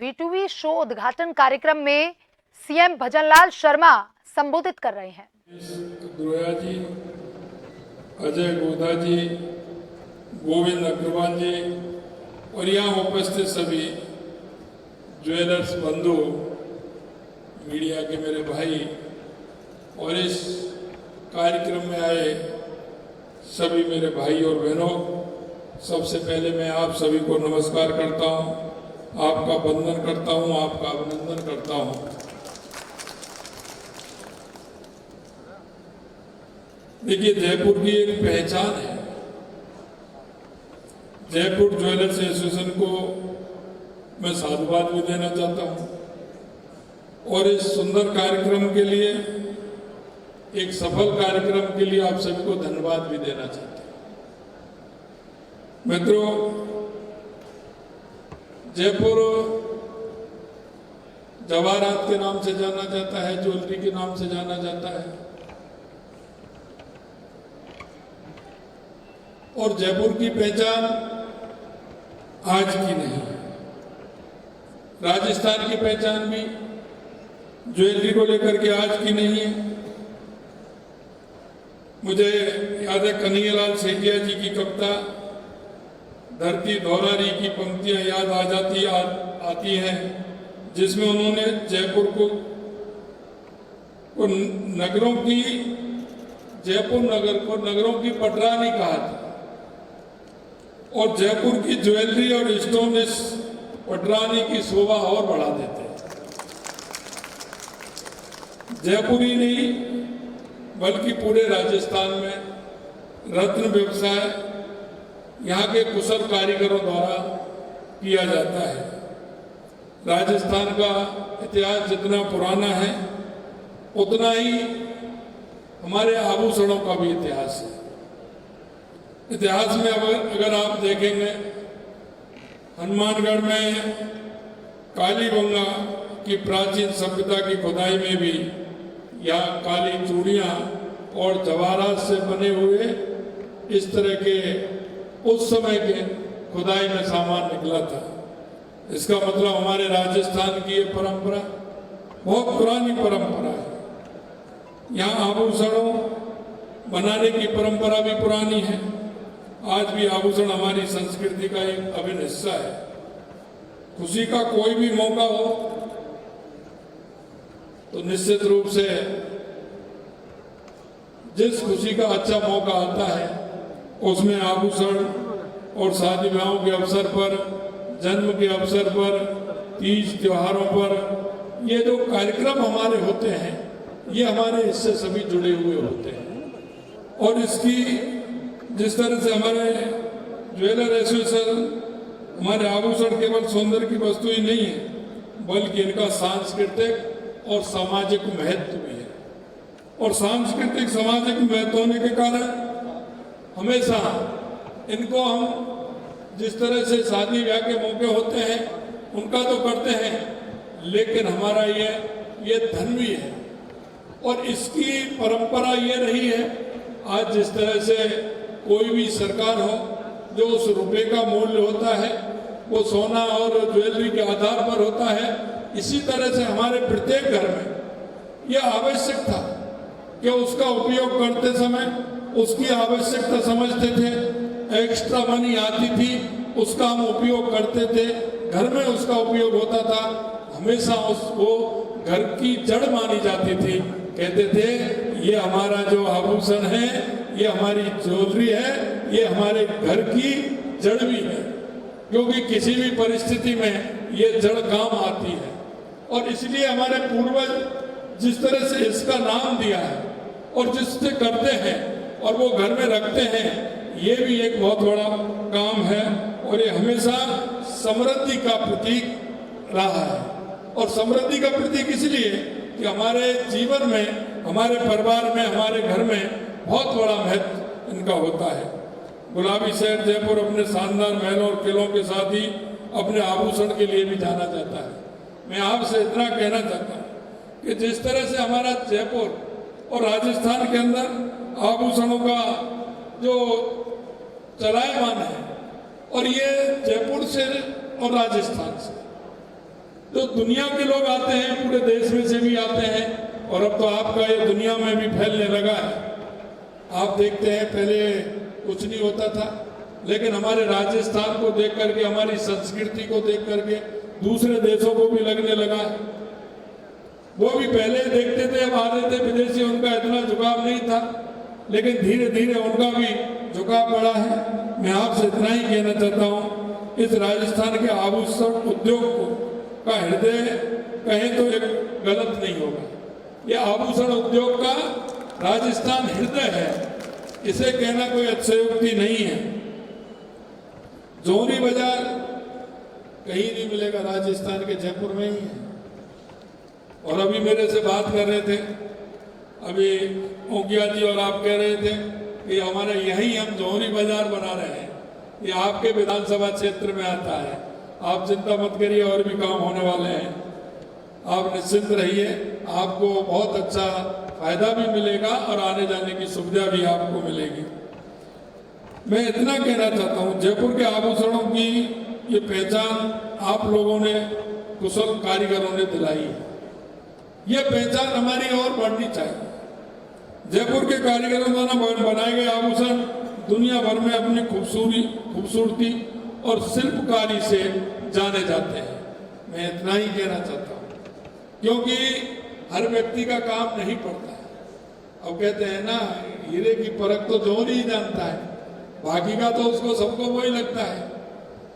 V2V show उद्घाटन कार्यक्रम में सीएम भजनलाल शर्मा संबोधित कर रहे हैं। दुरोया जी, अजय गोधा जी, गोविंद अग्रवाल जी और यहाँ उपस्थित सभी ज्वेलर्स बंधु, मीडिया के मेरे भाई और इस कार्यक्रम में आए सभी मेरे भाई और बहनों, सबसे पहले मैं आप सभी को नमस्कार करता हूँ, आपका वंदन करता हूँ, आपका अभिनंदन करता हूँ। देखिए, जयपुर की एक पहचान है। जयपुर ज्वेलर्स एसोसिएशन को मैं साधुवाद भी देना चाहता हूँ और इस सुंदर कार्यक्रम के लिए, एक सफल कार्यक्रम के लिए आप सभी को धन्यवाद भी देना चाहता हूँ। मित्रों, जयपुर जवाहरात के नाम से जाना जाता है, ज्वेलरी के नाम से जाना जाता है और जयपुर की पहचान आज की नहीं है। राजस्थान की पहचान भी ज्वेलरी को लेकर के आज की नहीं है। मुझे याद है कन्हैयालाल सेठिया जी की कविता धरती धौलारी की पंक्तियां याद आती हैं, जिसमें उन्होंने जयपुर को नगरों की, जयपुर नगर को नगरों की पटरानी कहा था और जयपुर की ज्वेलरी और स्टोन इस पटरानी की शोभा और बढ़ा देते हैं। जयपुर ही नहीं बल्कि पूरे राजस्थान में रत्न व्यवसाय यहाँ के कुशल कारीगरों द्वारा किया जाता है। राजस्थान का इतिहास जितना पुराना है उतना ही हमारे आभूषणों का भी इतिहास है। इतिहास में अगर आप देखेंगे, हनुमानगढ़ में कालीबंगा की प्राचीन सभ्यता की खुदाई में भी यहाँ काली चूड़ियाँ और जवाहरात से बने हुए इस तरह के उस समय के खुदाई में सामान निकला था। इसका मतलब हमारे राजस्थान की ये परंपरा बहुत पुरानी परंपरा है। यहाँ आभूषणों बनाने की परंपरा भी पुरानी है। आज भी आभूषण हमारी संस्कृति का एक अभिन्न हिस्सा है। खुशी का कोई भी मौका हो तो निश्चित रूप से जिस खुशी का अच्छा मौका आता है उसमें आभूषण और शादी ब्याहों के अवसर पर, जन्म के अवसर पर, तीज त्योहारों पर ये जो कार्यक्रम हमारे होते हैं ये हमारे इससे सभी जुड़े हुए होते हैं। और इसकी जिस तरह से हमारे ज्वेलर एसोसिएशन, हमारे आभूषण केवल सौंदर्य की वस्तु ही नहीं है बल्कि इनका सांस्कृतिक और सामाजिक महत्व भी है। और सांस्कृतिक सामाजिक महत्व होने के कारण हमेशा इनको हम जिस तरह से शादी ब्याह के मौके होते हैं उनका तो करते हैं, लेकिन हमारा ये धन भी है और इसकी परंपरा ये रही है। आज जिस तरह से कोई भी सरकार हो, जो उस रुपए का मूल्य होता है वो सोना और ज्वेलरी के आधार पर होता है, इसी तरह से हमारे प्रत्येक घर में ये आवश्यक था कि उसका उपयोग करते समय उसकी आवश्यकता समझते थे। एक्स्ट्रा मनी आती थी, उसका हम उपयोग करते थे, घर में उसका उपयोग होता था। हमेशा उसको घर की जड़ मानी जाती थी। कहते थे ये हमारा जो आभूषण है, ये हमारी ज्वेलरी है, ये हमारे घर की जड़ भी है, क्योंकि किसी भी परिस्थिति में ये जड़ काम आती है। और इसलिए हमारे पूर्वज जिस तरह से इसका नाम दिया है और जिससे करते हैं और वो घर में रखते हैं, ये भी एक बहुत बड़ा काम है और ये हमेशा समृद्धि का प्रतीक रहा है। और समृद्धि का प्रतीक इसलिए कि हमारे जीवन में, हमारे परिवार में, हमारे घर में बहुत बड़ा महत्व इनका होता है। गुलाबी शहर जयपुर अपने शानदार महलों और किलों के साथ ही अपने आभूषण के लिए भी जाना जाता है। मैं आपसे इतना कहना चाहता हूँ कि जिस तरह से हमारा जयपुर और राजस्थान के अंदर आभूषणों का जो चलायमान है और ये जयपुर से और राजस्थान से तो दुनिया के लोग आते हैं, पूरे देश में से भी आते हैं, और अब तो आपका ये दुनिया में भी फैलने लगा है। आप देखते हैं पहले कुछ नहीं होता था, लेकिन हमारे राजस्थान को देख करके, हमारी संस्कृति को देख करके दूसरे देशों को भी लगने लगा है। वो भी पहले देखते थे, अब आ रहे थे विदेशी, उनका इतना झुकाव नहीं था, लेकिन धीरे धीरे उनका भी झुकाव बढ़ा है। मैं आपसे इतना ही कहना चाहता हूँ, इस राजस्थान के आभूषण उद्योग को का हृदय कहें तो एक गलत नहीं होगा। ये आभूषण उद्योग का राजस्थान हृदय है, इसे कहना कोई अतिशयोक्ति नहीं है। जोहरी बाजार कहीं नहीं मिलेगा, राजस्थान के जयपुर में ही है। और अभी मेरे से बात कर रहे थे, अभी ओकिया जी, और आप कह रहे थे कि हमारे यही हम जोहरी बाजार बना रहे हैं, ये आपके विधानसभा क्षेत्र में आता है। आप चिंता मत करिए, और भी काम होने वाले हैं, आप निश्चिंत रहिए, आपको बहुत अच्छा फायदा भी मिलेगा और आने जाने की सुविधा भी आपको मिलेगी। मैं इतना कहना चाहता हूँ, जयपुर के आभूषणों की ये पहचान आप लोगों ने, कुशल कारीगरों ने दिलाई है। ये पहचान हमारी और बढ़नी चाहिए। जयपुर के कारीगरों द्वारा बनाए गए आभूषण दुनिया भर में अपनी खूबसूरती और शिल्पकारी से जाने जाते हैं। मैं इतना ही कहना चाहता हूँ, क्योंकि हर व्यक्ति का काम नहीं पड़ता है। अब कहते हैं ना, हीरे की परख तो जोहरी ही जानता है, बाकी का तो उसको सबको वही लगता है।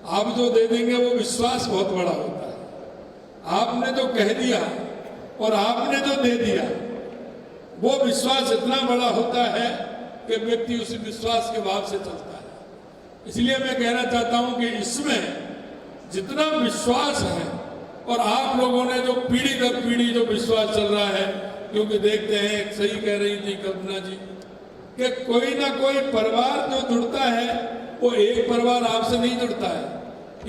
आप जो दे देंगे वो विश्वास बहुत बड़ा होता है। आपने जो कह दिया और आपने जो दे दिया, वो विश्वास इतना बड़ा होता है कि व्यक्ति उसी विश्वास के भाव से चलता है। इसलिए मैं कहना चाहता हूं कि इसमें जितना विश्वास है, और आप लोगों ने जो पीढ़ी दर पीढ़ी जो विश्वास चल रहा है, क्योंकि देखते हैं, सही कह रही थी कल्पना जी, कि कोई ना कोई परिवार जो जुड़ता है, वो एक परिवार आपसे नहीं जुड़ता है,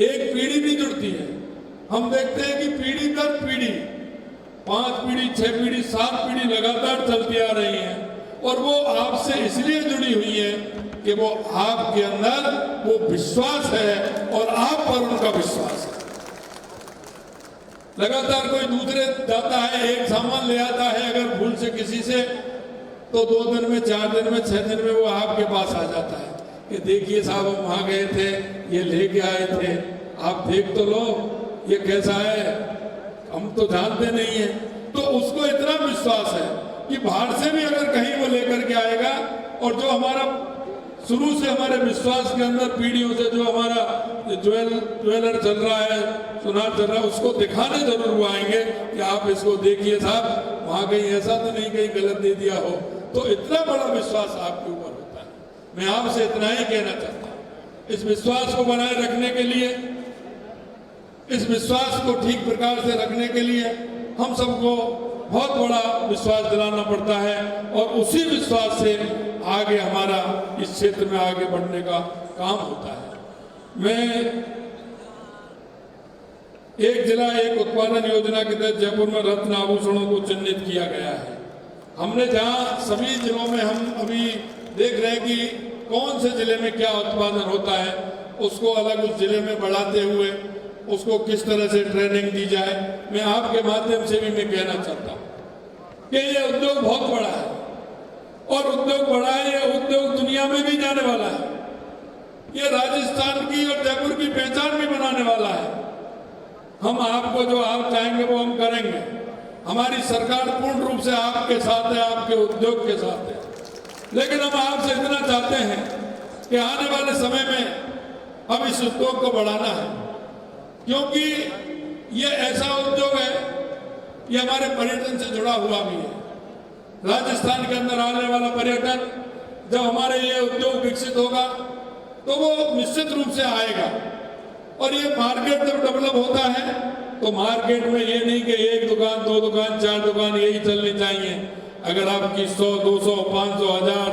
एक पीढ़ी नहीं जुड़ती है। हम देखते हैं कि पीढ़ी दर पीढ़ी, 5 पीढ़ी, 6 पीढ़ी, 7 पीढ़ी लगातार चलती आ रही है, और वो आपसे इसलिए जुड़ी हुई है कि वो आपके अंदर वो विश्वास है और आप पर उनका विश्वास है। लगातार कोई दूसरे जाता है, एक सामान ले आता है अगर भूल से किसी से, तो 2 दिन में, 4 दिन में, 6 दिन में वो आपके पास आ जाता है कि देखिए साहब, हम वहां गए थे, ये लेके आए थे, आप देख तो लो ये कैसा है, हम तो जानते नहीं है। तो उसको इतना विश्वास है कि बाहर से भी अगर कहीं वो लेकर के आएगा, और जो हमारा शुरू से हमारे विश्वास के अंदर पीढ़ियों से जो हमारा ज्वेलर चल रहा है, सुनार चल रहा है, उसको दिखाने जरूर वो आएंगे कि आप इसको देखिए साहब, वहां कहीं ऐसा तो नहीं कहीं गलत दे दिया हो। तो इतना बड़ा विश्वास आपके ऊपर होता है। मैं आपसे इतना ही कहना चाहता हूं, इस विश्वास को बनाए रखने के लिए, इस विश्वास को ठीक प्रकार से रखने के लिए हम सबको बहुत बड़ा विश्वास दिलाना पड़ता है, और उसी विश्वास से आगे हमारा इस क्षेत्र में आगे बढ़ने का काम होता है। मैं एक जिला एक उत्पादन योजना के तहत जयपुर में रत्न आभूषणों को चिन्हित किया गया है। हमने जहां सभी जिलों में हम अभी देख रहे हैं कि कौन से जिले में क्या उत्पादन होता है, उसको अलग उस जिले में बढ़ाते हुए उसको किस तरह से ट्रेनिंग दी जाए। मैं आपके माध्यम से भी मैं कहना चाहता हूं कि ये उद्योग बहुत बड़ा है, और उद्योग बड़ा है, ये उद्योग दुनिया में भी जाने वाला है। ये राजस्थान की और जयपुर की पहचान भी बनाने वाला है। हम आपको जो आप चाहेंगे वो हम करेंगे। हमारी सरकार पूर्ण रूप से आपके साथ है, आपके उद्योग के साथ है। लेकिन हम आपसे इतना चाहते हैं कि आने वाले समय में हम इस उद्योग को बढ़ाना है, क्योंकि ये ऐसा उद्योग है, ये हमारे पर्यटन से जुड़ा हुआ भी है। राजस्थान के अंदर आने वाला पर्यटन, जब हमारे ये उद्योग विकसित होगा तो वो निश्चित रूप से आएगा। और ये मार्केट जब डेवलप होता है तो मार्केट में ये नहीं कि 1 दुकान, 2 दुकान, 4 दुकान यही चलनी चाहिए। अगर आपकी 100, 200, 500, 1000,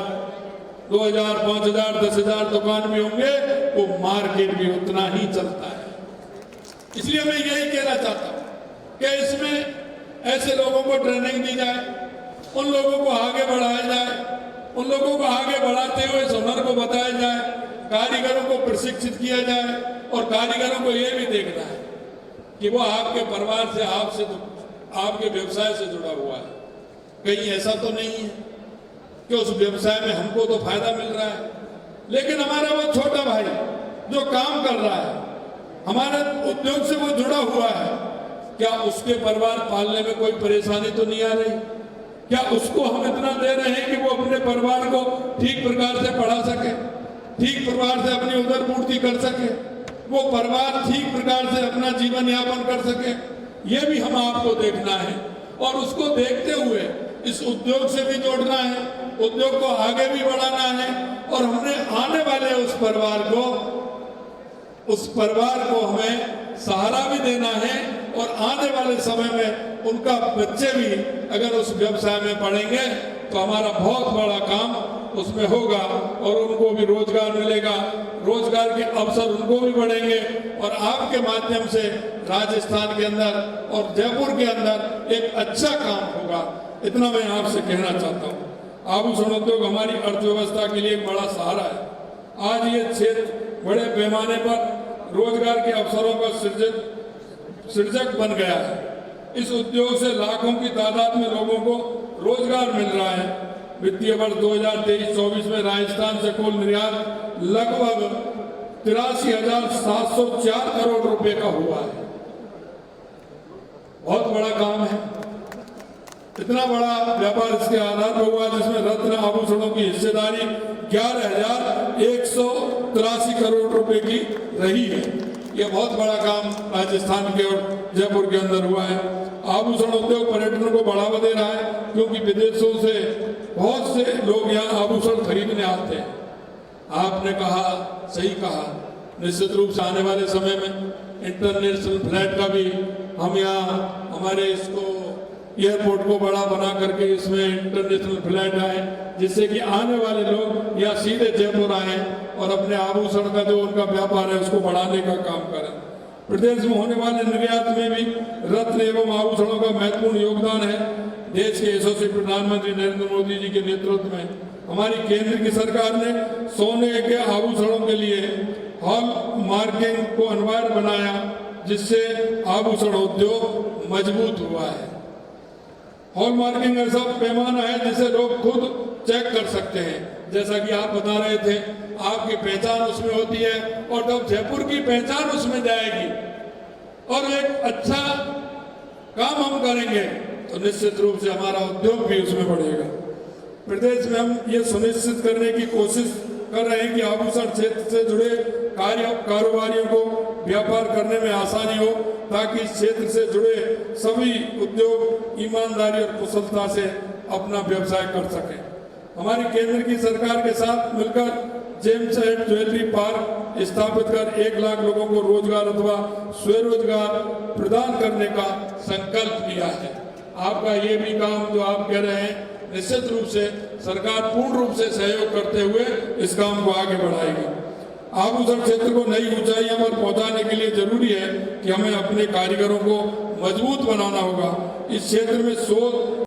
2000, 5000, 10,000 दुकान भी होंगे, वो मार्केट भी उतना ही चलता है। इसलिए मैं यही कहना चाहता हूं कि इसमें ऐसे लोगों को ट्रेनिंग दी जाए, उन लोगों को आगे बढ़ाया जाए, उन लोगों को आगे बढ़ाते हुए इस हुनर को बताया जाए, कारीगरों को प्रशिक्षित किया जाए, और कारीगरों को यह भी देखना है कि वो आपके परिवार से, आपके व्यवसाय से जुड़ा हुआ है। कहीं ऐसा तो नहीं है कि उस व्यवसाय में हमको तो फायदा मिल रहा है, लेकिन हमारा वो छोटा भाई जो काम कर रहा है, हमारे उद्योग से वो जुड़ा हुआ है, क्या उसके परिवार पालने में कोई परेशानी तो नहीं आ रही? क्या उसको हम इतना दे रहे हैं कि वो अपने परिवार को ठीक प्रकार से पढ़ा सके, ठीक प्रकार से अपनी उदर पूर्ति कर सके, वो परिवार ठीक प्रकार से अपना जीवन यापन कर सके? ये भी हम आपको देखना है और उसको देखते हुए इस उद्योग से भी जोड़ना है, उद्योग को आगे भी बढ़ाना है और हमने आने वाले उस परिवार को हमें सहारा भी देना है और आने वाले समय में उनका बच्चे भी अगर उस व्यवसाय में पढ़ेंगे तो हमारा बहुत बड़ा काम उसमें होगा और उनको भी रोजगार मिलेगा, रोजगार के अवसर उनको भी बढ़ेंगे और आपके माध्यम से राजस्थान के अंदर और जयपुर के अंदर एक अच्छा काम होगा। इतना मैं आपसे कहना चाहता हूँ। आभूषण उद्योग हमारी अर्थव्यवस्था के लिए एक बड़ा सहारा है। आज ये क्षेत्र बड़े पैमाने पर रोजगार के अवसरों का सृजक बन गया है। इस उद्योग से लाखों की तादाद में लोगों को रोजगार मिल रहा है। वित्तीय वर्ष 2023-24 में राजस्थान से कुल निर्यात लगभग 83,704 करोड़ रुपए का हुआ है। बहुत बड़ा काम है। इतना बड़ा व्यापार इसके आधार पर हुआ जिसमें रत्न आभूषणों की हिस्सेदारी 11,183 करोड़ रुपए की रही है। यह बहुत बड़ा काम राजस्थान के और जयपुर के अंदर हुआ है। आभूषण उद्योग पर्यटन को बढ़ावा दे रहा है क्योंकि विदेशों से बहुत से लोग यहाँ आभूषण खरीदने आते हैं। आपने कहा, सही कहा, निश्चित रूप से आने वाले समय में इंटरनेशनल फ्लाइट का भी हम यहाँ हमारे इसको एयरपोर्ट को बड़ा बना करके इसमें इंटरनेशनल फ्लाइट आए, जिससे कि आने वाले लोग यहाँ सीधे जयपुर आए और अपने आभूषण का जो उनका व्यापार है उसको बढ़ाने का काम करें। प्रदेश में होने वाले निर्यात में भी रत्न एवं आभूषणों का महत्वपूर्ण योगदान है। देश के यशस्वी प्रधानमंत्री नरेंद्र मोदी जी के नेतृत्व में हमारी केंद्र की सरकार ने सोने के आभूषणों के लिए हॉल मार्किंग को अनिवार्य बनाया, जिससे आभूषण उद्योग मजबूत हुआ है। हॉल मार्किंग ऐसा पैमाना है जिसे लोग खुद चेक कर सकते हैं। जैसा कि आप बता रहे थे, आपकी पहचान उसमें होती है और जब जयपुर की पहचान उसमें जाएगी और एक अच्छा काम हम करेंगे तो निश्चित रूप से हमारा उद्योग भी उसमें बढ़ेगा। प्रदेश में हम ये सुनिश्चित करने की कोशिश कर रहे हैं कि आभूषण क्षेत्र से जुड़े कारोबारियों को व्यापार करने में आसानी हो, ताकि इस क्षेत्र से जुड़े सभी उद्योग ईमानदारी और कुशलता से अपना व्यवसाय कर सकें। हमारी केंद्र की सरकार के साथ मिलकर जेम्स एंड ज्वेलरी पार्क स्थापित कर 1 लाख लोगों को रोजगार अथवा स्वरोजगार प्रदान करने का संकल्प लिया है। आपका ये भी काम जो आप कह रहे हैं, निश्चित रूप से सरकार पूर्ण रूप से सहयोग करते हुए इस काम को आगे बढ़ाएगी। आभूषण क्षेत्र को नई ऊंचाइयों पर पहुंचाने के लिए जरूरी है कि हमें अपने कारीगरों को मजबूत बनाना होगा। इस क्षेत्र में शोध